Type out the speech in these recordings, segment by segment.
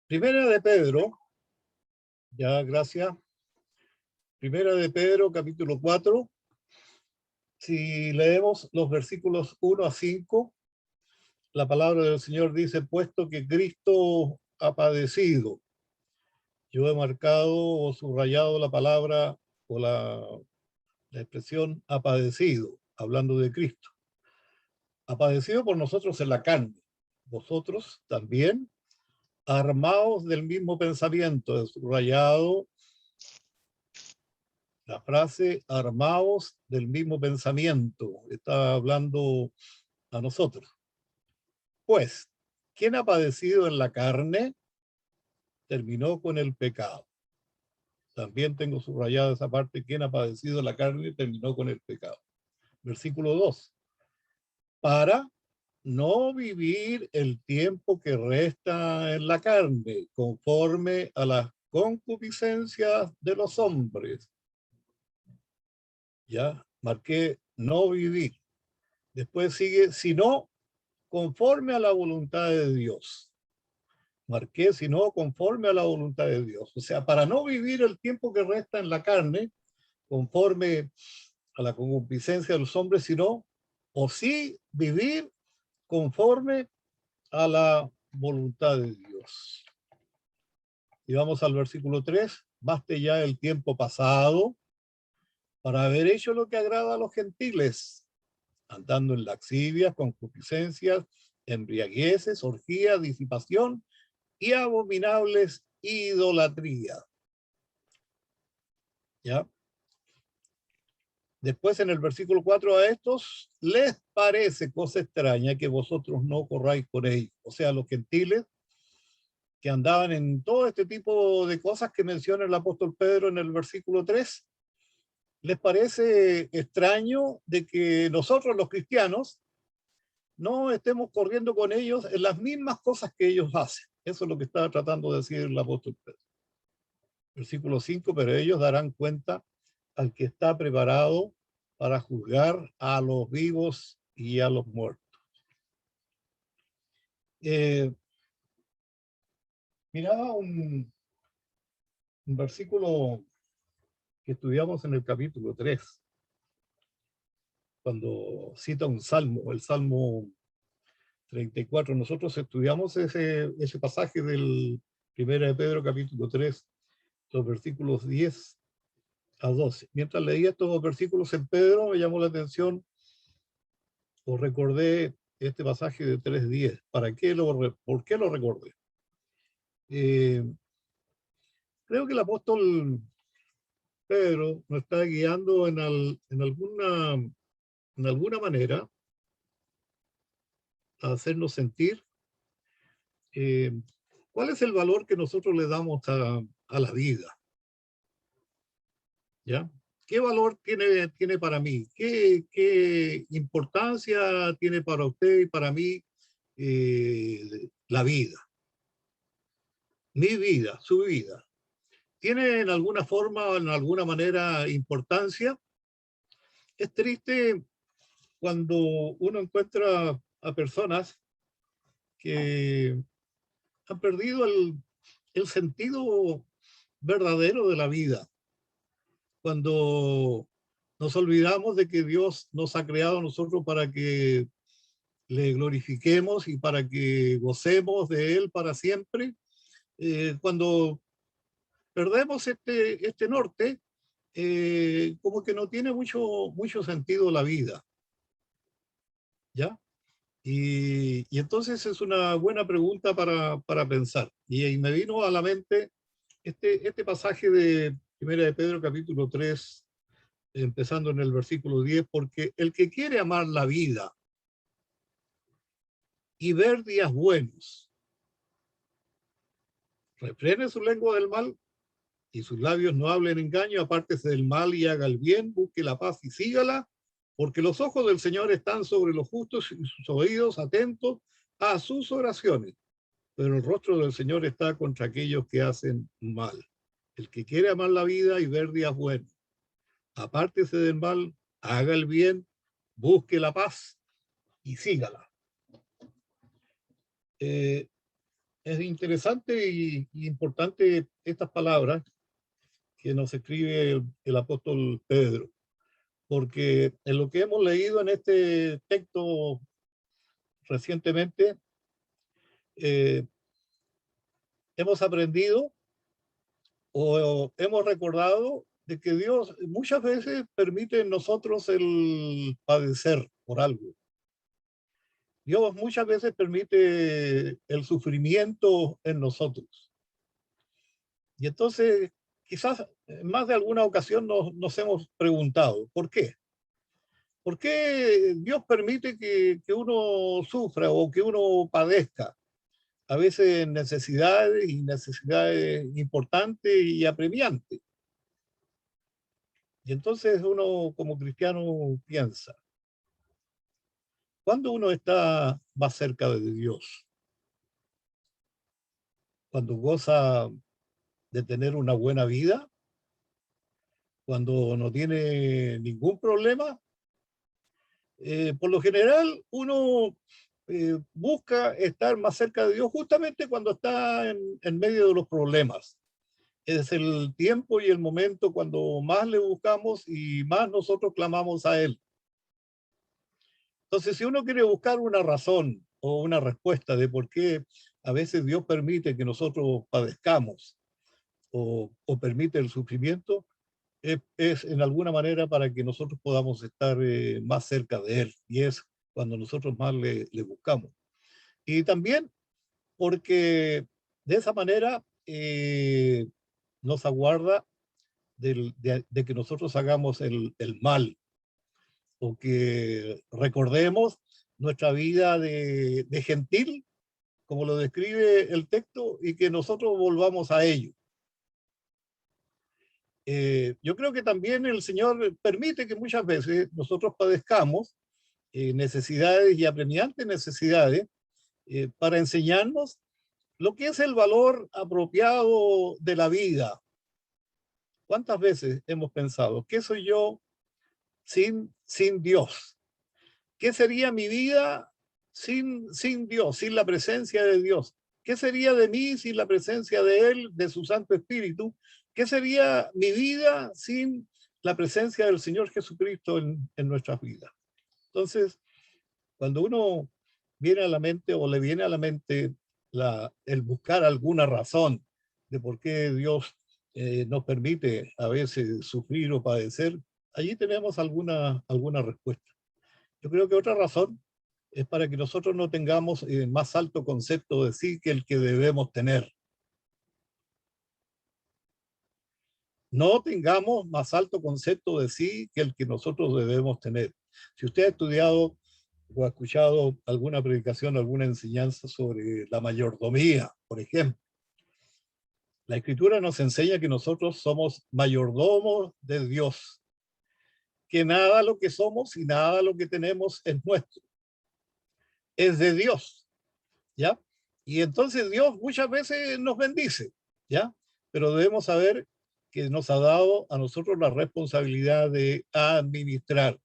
Primera de Pedro, ya gracias. Primera de Pedro, capítulo 4. Si leemos los versículos 1 a 5, la palabra del Señor dice, puesto que Cristo ha padecido. Yo he marcado o subrayado la palabra o la expresión ha padecido, hablando de Cristo. Ha padecido por nosotros en la carne. Vosotros también, armados del mismo pensamiento, he subrayado la frase armados del mismo pensamiento. Está hablando a nosotros. Pues, ¿quién ha padecido en la carne? Terminó con el pecado. También tengo subrayada esa parte, ¿quién ha padecido en la carne? Terminó con el pecado. Versículo 2. Para no vivir el tiempo que resta en la carne, conforme a las concupiscencias de los hombres. Ya, marqué no vivir. Después sigue, sino conforme a la voluntad de Dios. Marqué, sino conforme a la voluntad de Dios. O sea, para no vivir el tiempo que resta en la carne, conforme a la concupiscencia de los hombres, sino, o sí vivir conforme a la voluntad de Dios. Y vamos al versículo 3. Baste ya el tiempo pasado para haber hecho lo que agrada a los gentiles, andando en laxivias, concupiscencias, embriagueces, orgías, disipación y abominables idolatría. ¿Ya? Después en el versículo 4, a estos les parece cosa extraña que vosotros no corráis por ellos. O sea, los gentiles que andaban en todo este tipo de cosas que menciona el apóstol Pedro en el versículo 3, les parece extraño de que nosotros los cristianos no estemos corriendo con ellos en las mismas cosas que ellos hacen. Eso es lo que estaba tratando de decir el apóstol Pedro. Versículo 5, pero ellos darán cuenta al que está preparado para juzgar a los vivos y a los muertos. Miraba un versículo que estudiamos en el capítulo 3, cuando cita un salmo, el Salmo 34. Nosotros estudiamos ese pasaje del 1 de Pedro, capítulo 3, los versículos 10 a 12. Mientras leía estos versículos en Pedro, me llamó la atención o recordé este pasaje de 3:10. ¿Por qué lo recordé? Creo que el apóstol Pedro nos está guiando en alguna manera a hacernos sentir cuál es el valor que nosotros le damos a la vida. ¿Ya? ¿Qué valor tiene para mí? ¿Qué importancia tiene para usted y para mí la vida? Mi vida, su vida. ¿Tiene en alguna forma o en alguna manera importancia? Es triste cuando uno encuentra a personas que han perdido el sentido verdadero de la vida. Cuando nos olvidamos de que Dios nos ha creado a nosotros para que le glorifiquemos y para que gocemos de Él para siempre. Cuando perdemos este norte, como que no tiene mucho sentido la vida, ¿ya? Y entonces es una buena pregunta para pensar. Y me vino a la mente este pasaje de Primera de Pedro, capítulo 3, empezando en el versículo 10, porque el que quiere amar la vida y ver días buenos, refrene su lengua del mal y sus labios no hablen engaño, apártese del mal y haga el bien, busque la paz y sígala, porque los ojos del Señor están sobre los justos y sus oídos atentos a sus oraciones, pero el rostro del Señor está contra aquellos que hacen mal. El que quiere amar la vida y ver días buenos, apártese del mal, haga el bien, busque la paz y sígala. es interesante y importante estas palabras que nos escribe el apóstol Pedro, porque en lo que hemos leído en este texto recientemente, eh, hemos aprendido o hemos recordado de que Dios muchas veces permite en nosotros el padecer por algo. Dios muchas veces permite el sufrimiento en nosotros. Y entonces, quizás en más de alguna ocasión nos hemos preguntado, ¿por qué? ¿Por qué Dios permite que uno sufra o que uno padezca? A veces necesidades y necesidades importantes y apremiantes. Y entonces uno como cristiano piensa, ¿cuándo uno está más cerca de Dios? ¿Cuando goza de tener una buena vida? ¿Cuando no tiene ningún problema? Por lo general, uno busca estar más cerca de Dios justamente cuando está en medio de los problemas. Es el tiempo y el momento cuando más le buscamos y más nosotros clamamos a Él. Entonces, si uno quiere buscar una razón o una respuesta de por qué a veces Dios permite que nosotros padezcamos o permite el sufrimiento, es en alguna manera para que nosotros podamos estar más cerca de Él. Y es cuando nosotros más le buscamos. Y también porque de esa manera nos aguarda de que nosotros hagamos el mal o que recordemos nuestra vida de gentil, como lo describe el texto, y que nosotros volvamos a ello. Yo creo que también el Señor permite que muchas veces nosotros padezcamos necesidades y apremiantes necesidades para enseñarnos lo que es el valor apropiado de la vida. ¿Cuántas veces hemos pensado, qué soy yo sin Dios? ¿Qué sería mi vida sin Dios, sin la presencia de Dios? ¿Qué sería de mí sin la presencia de Él, de su Santo Espíritu? ¿Qué sería mi vida sin la presencia del Señor Jesucristo en nuestras vidas? Entonces, cuando uno viene a la mente o le viene a la mente el buscar alguna razón de por qué Dios nos permite a veces sufrir o padecer, allí tenemos alguna respuesta. Yo creo que otra razón es para que nosotros no tengamos más alto concepto de sí que el que debemos tener. No tengamos más alto concepto de sí que el que nosotros debemos tener. Si usted ha estudiado o ha escuchado alguna predicación, alguna enseñanza sobre la mayordomía, por ejemplo, la Escritura nos enseña que nosotros somos mayordomos de Dios, que nada lo que somos y nada lo que tenemos es nuestro, es de Dios, ¿ya? Y entonces Dios muchas veces nos bendice, ¿ya? Pero debemos saber que nos ha dado a nosotros la responsabilidad de administrar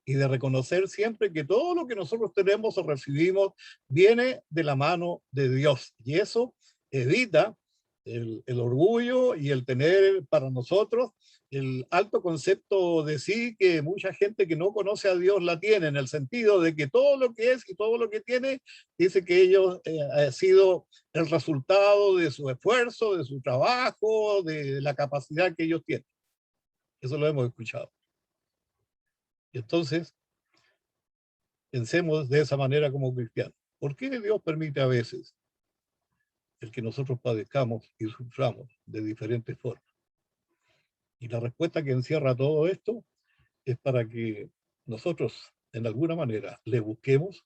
y de reconocer siempre que todo lo que nosotros tenemos o recibimos viene de la mano de Dios. Y eso evita el orgullo y el tener para nosotros el alto concepto de sí que mucha gente que no conoce a Dios la tiene, en el sentido de que todo lo que es y todo lo que tiene, dice que ellos ha sido el resultado de su esfuerzo, de su trabajo, de la capacidad que ellos tienen. Eso lo hemos escuchado. Y entonces, pensemos de esa manera como cristianos. ¿Por qué Dios permite a veces el que nosotros padezcamos y suframos de diferentes formas? Y la respuesta que encierra todo esto es para que nosotros, en alguna manera, le busquemos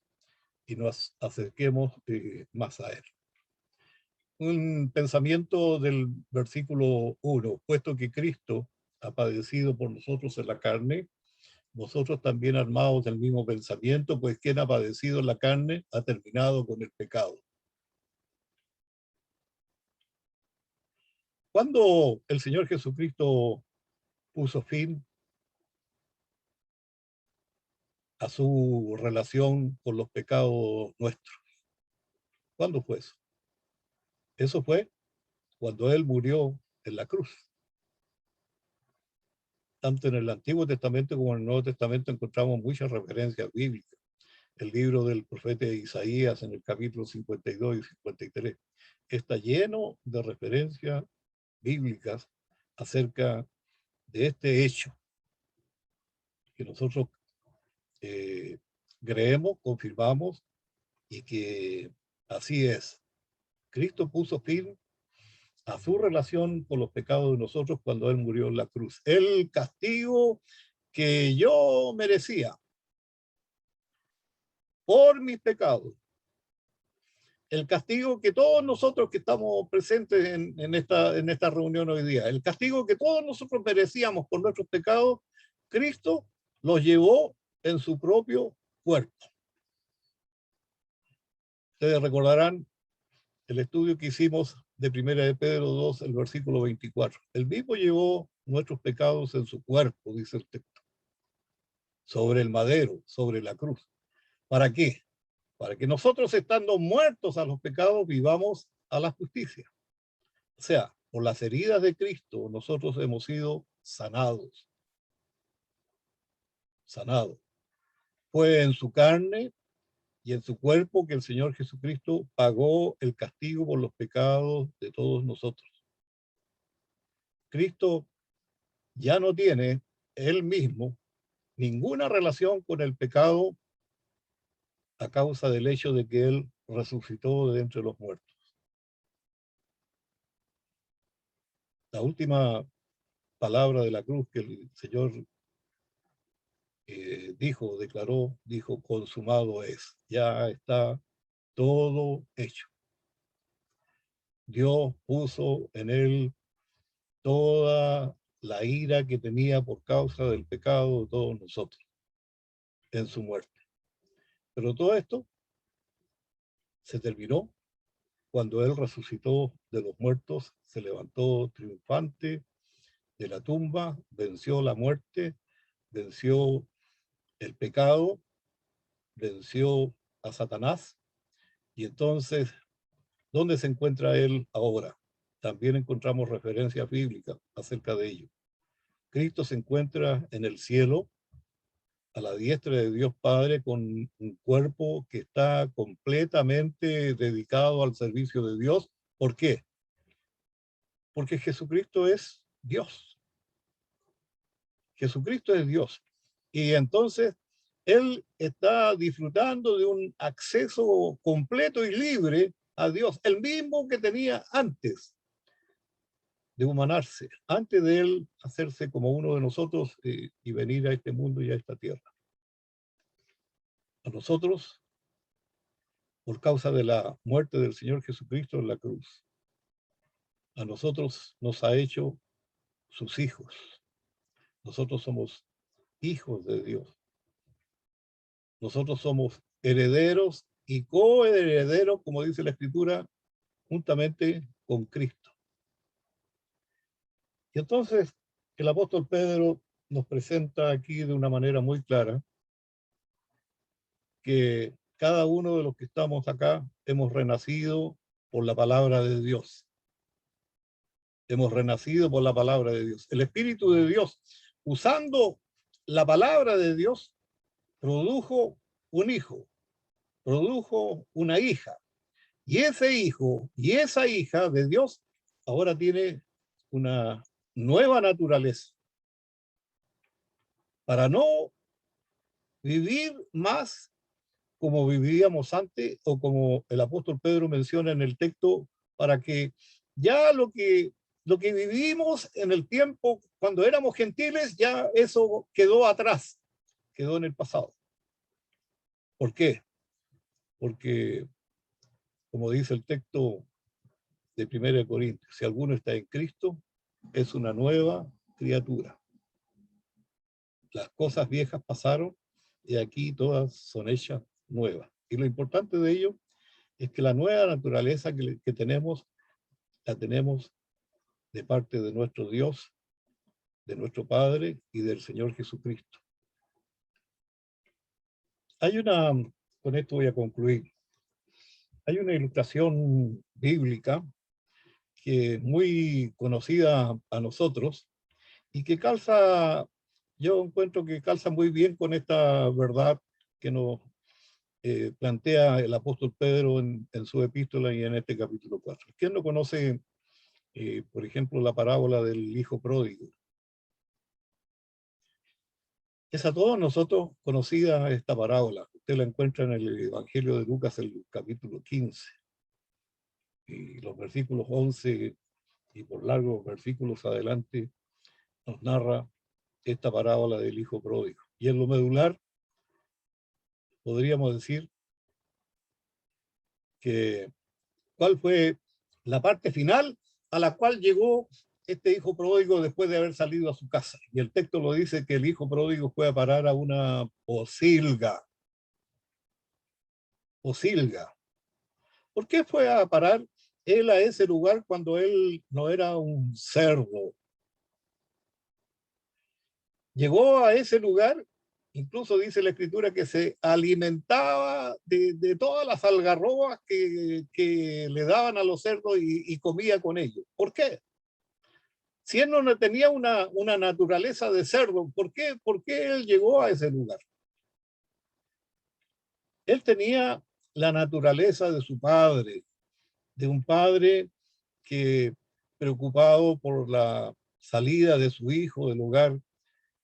y nos acerquemos más a Él. Un pensamiento del versículo 1, puesto que Cristo ha padecido por nosotros en la carne, vosotros también armados del mismo pensamiento, pues quien ha padecido en la carne ha terminado con el pecado. Cuando el Señor Jesucristo puso fin a su relación con los pecados nuestros, ¿cuándo fue eso? Eso fue cuando él murió en la cruz. Tanto en el Antiguo Testamento como en el Nuevo Testamento encontramos muchas referencias bíblicas. El libro del profeta Isaías en el capítulo 52 y 53 está lleno de referencias bíblicas acerca de este hecho que nosotros creemos, confirmamos y que así es. Cristo puso fin a su relación con los pecados de nosotros cuando Él murió en la cruz. El castigo que yo merecía por mis pecados, el castigo que todos nosotros que estamos presentes en esta reunión hoy día, el castigo que todos nosotros merecíamos por nuestros pecados, Cristo los llevó en su propio cuerpo. Ustedes recordarán el estudio que hicimos de Primera de Pedro 2, el versículo 24. El mismo llevó nuestros pecados en su cuerpo, dice el texto, sobre el madero, sobre la cruz. ¿Para qué? Para que nosotros, estando muertos a los pecados, vivamos a la justicia. O sea, por las heridas de Cristo, nosotros hemos sido sanados. Sanados. Fue en su carne y en su cuerpo que el Señor Jesucristo pagó el castigo por los pecados de todos nosotros. Cristo ya no tiene él mismo ninguna relación con el pecado a causa del hecho de que él resucitó de entre los muertos. La última palabra de la cruz que el Señor dijo, consumado es, ya está todo hecho. Dios puso en él toda la ira que tenía por causa del pecado de todos nosotros en su muerte. Pero todo esto se terminó cuando él resucitó de los muertos, se levantó triunfante de la tumba, venció la muerte, venció el pecado, venció a Satanás. Y entonces, ¿dónde se encuentra él ahora? También encontramos referencias bíblicas acerca de ello. Cristo se encuentra en el cielo, a la diestra de Dios Padre, con un cuerpo que está completamente dedicado al servicio de Dios. ¿Por qué? Porque Jesucristo es Dios. Jesucristo es Dios. Y entonces Él está disfrutando de un acceso completo y libre a Dios, el mismo que tenía antes de humanarse, antes de Él hacerse como uno de nosotros y venir a este mundo y a esta tierra. A nosotros, por causa de la muerte del Señor Jesucristo en la cruz, a nosotros nos ha hecho sus hijos. Nosotros somos hijos de Dios. Nosotros somos herederos y coherederos, como dice la Escritura, juntamente con Cristo. Y entonces el apóstol Pedro nos presenta aquí de una manera muy clara que cada uno de los que estamos acá hemos renacido por la palabra de Dios. Hemos renacido por la palabra de Dios. El Espíritu de Dios, usando la palabra de Dios, produjo un hijo, produjo una hija. Y ese hijo y esa hija de Dios ahora tiene una nueva naturaleza. Para no vivir más como vivíamos antes o como el apóstol Pedro menciona en el texto, para que ya lo que vivimos en el tiempo cuando éramos gentiles, ya eso quedó atrás, quedó en el pasado. ¿Por qué? Porque, como dice el texto de 1 Corintios, si alguno está en Cristo, es una nueva criatura. Las cosas viejas pasaron y aquí todas son hechas nuevas. Y lo importante de ello es que la nueva naturaleza que tenemos, la tenemos de parte de nuestro Dios, de nuestro Padre y del Señor Jesucristo. Con esto voy a concluir. Hay una ilustración bíblica que es muy conocida a nosotros y que calza, yo encuentro que calza muy bien con esta verdad que nos plantea el apóstol Pedro en su epístola y en este capítulo 4. ¿Quién no conoce, por ejemplo, la parábola del hijo pródigo? Es a todos nosotros conocida esta parábola. Usted la encuentra en el Evangelio de Lucas, el capítulo 15, y los versículos 11 y por largos versículos adelante nos narra esta parábola del hijo pródigo. Y en lo medular, podríamos decir que cuál fue la parte final a la cual llegó este hijo pródigo después de haber salido a su casa. Y el texto lo dice que el hijo pródigo fue a parar a una posilga. Posilga. ¿Por qué fue a parar él a ese lugar cuando él no era un cerdo? Llegó a ese lugar, incluso dice la escritura que se alimentaba de todas las algarrobas que le daban a los cerdos y comía con ellos. ¿Por qué? Si él no tenía una naturaleza de cerdo, ¿por qué él llegó a ese lugar? Él tenía la naturaleza de su padre, de un padre que, preocupado por la salida de su hijo del hogar,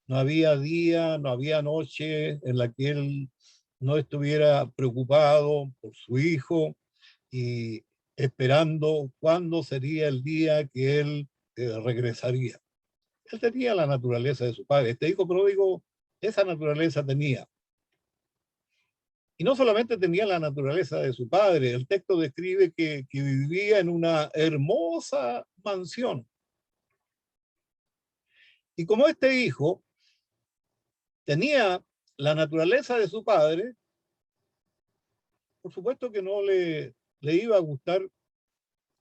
no había día, no había noche en la que él no estuviera preocupado por su hijo y esperando cuándo sería el día que él regresaría. Él tenía la naturaleza de su padre. Este hijo pródigo, esa naturaleza tenía. Y no solamente tenía la naturaleza de su padre, el texto describe que vivía en una hermosa mansión. Y como este hijo tenía la naturaleza de su padre, por supuesto que no le iba a gustar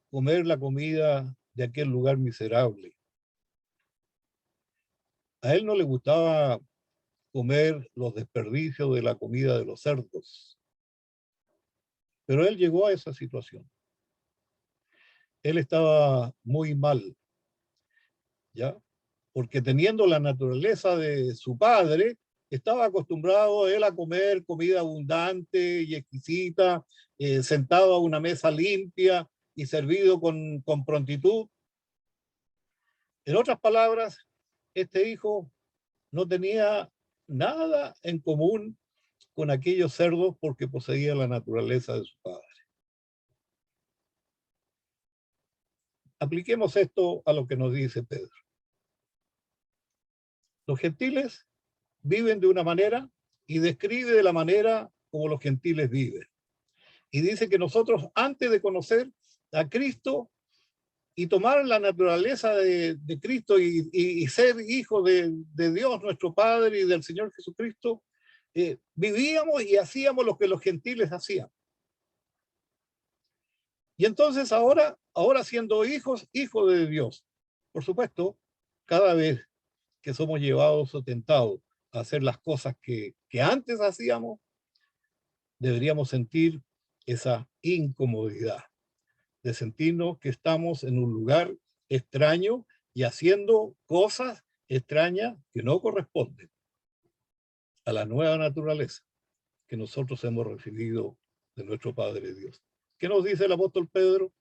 comer la comida de aquel lugar miserable. A él no le gustaba comer los desperdicios de la comida de los cerdos. Pero él llegó a esa situación. Él estaba muy mal, ¿ya? Porque teniendo la naturaleza de su padre, estaba acostumbrado él a comer comida abundante y exquisita, sentado a una mesa limpia y servido con prontitud. En otras palabras, este hijo no tenía nada en común con aquellos cerdos porque poseía la naturaleza de su padre. Apliquemos esto a lo que nos dice Pedro. Los gentiles viven de una manera y describe de la manera como los gentiles viven. Y dice que nosotros, antes de conocer a Cristo y tomar la naturaleza de Cristo y ser hijos de Dios, nuestro Padre, y del Señor Jesucristo, vivíamos y hacíamos lo que los gentiles hacían. Y entonces ahora siendo hijos de Dios, por supuesto, cada vez que somos llevados o tentados a hacer las cosas que antes hacíamos, deberíamos sentir esa incomodidad de sentirnos que estamos en un lugar extraño y haciendo cosas extrañas que no corresponden a la nueva naturaleza que nosotros hemos recibido de nuestro Padre Dios. ¿Qué nos dice el apóstol Pedro?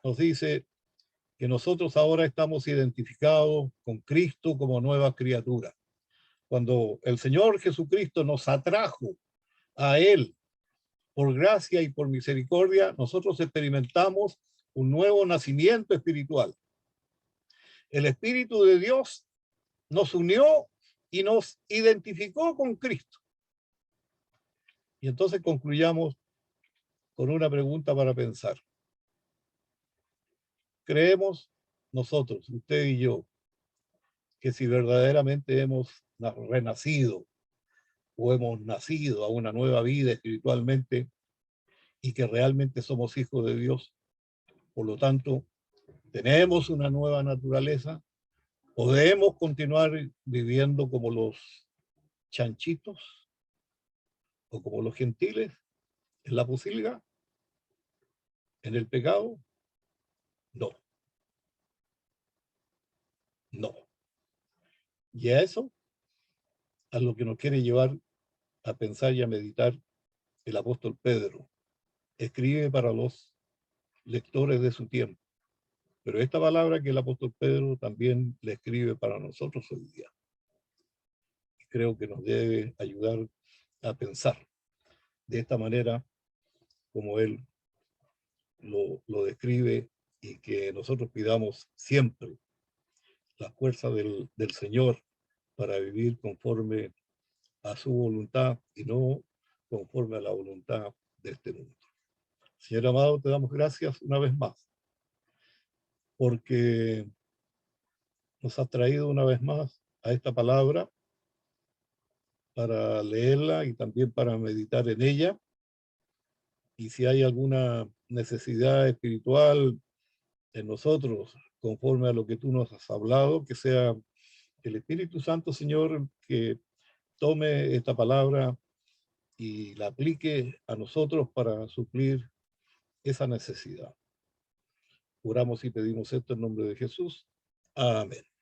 Nos dice que nosotros ahora estamos identificados con Cristo como nueva criatura. Cuando el Señor Jesucristo nos atrajo a Él por gracia y por misericordia, nosotros experimentamos un nuevo nacimiento espiritual. El Espíritu de Dios nos unió y nos identificó con Cristo. Y entonces concluyamos con una pregunta para pensar. ¿Creemos nosotros, usted y yo, que si verdaderamente hemos renacido o hemos nacido a una nueva vida espiritualmente y que realmente somos hijos de Dios, por lo tanto, tenemos una nueva naturaleza, podemos continuar viviendo como los chanchitos o como los gentiles en la posilga, en el pecado? No. Y a eso, a lo que nos quiere llevar a pensar y a meditar el apóstol Pedro. Escribe para los lectores de su tiempo. Pero esta palabra que el apóstol Pedro también le escribe para nosotros hoy día. Creo que nos debe ayudar a pensar de esta manera como él lo describe, y que nosotros pidamos siempre la fuerza del Señor para vivir conforme a su voluntad y no conforme a la voluntad de este mundo. Señor amado, te damos gracias una vez más, porque nos has traído una vez más a esta palabra para leerla y también para meditar en ella. Y si hay alguna necesidad espiritual en nosotros, conforme a lo que tú nos has hablado, que sea el Espíritu Santo, Señor, que tome esta palabra y la aplique a nosotros para suplir esa necesidad. Oramos y pedimos esto en nombre de Jesús. Amén.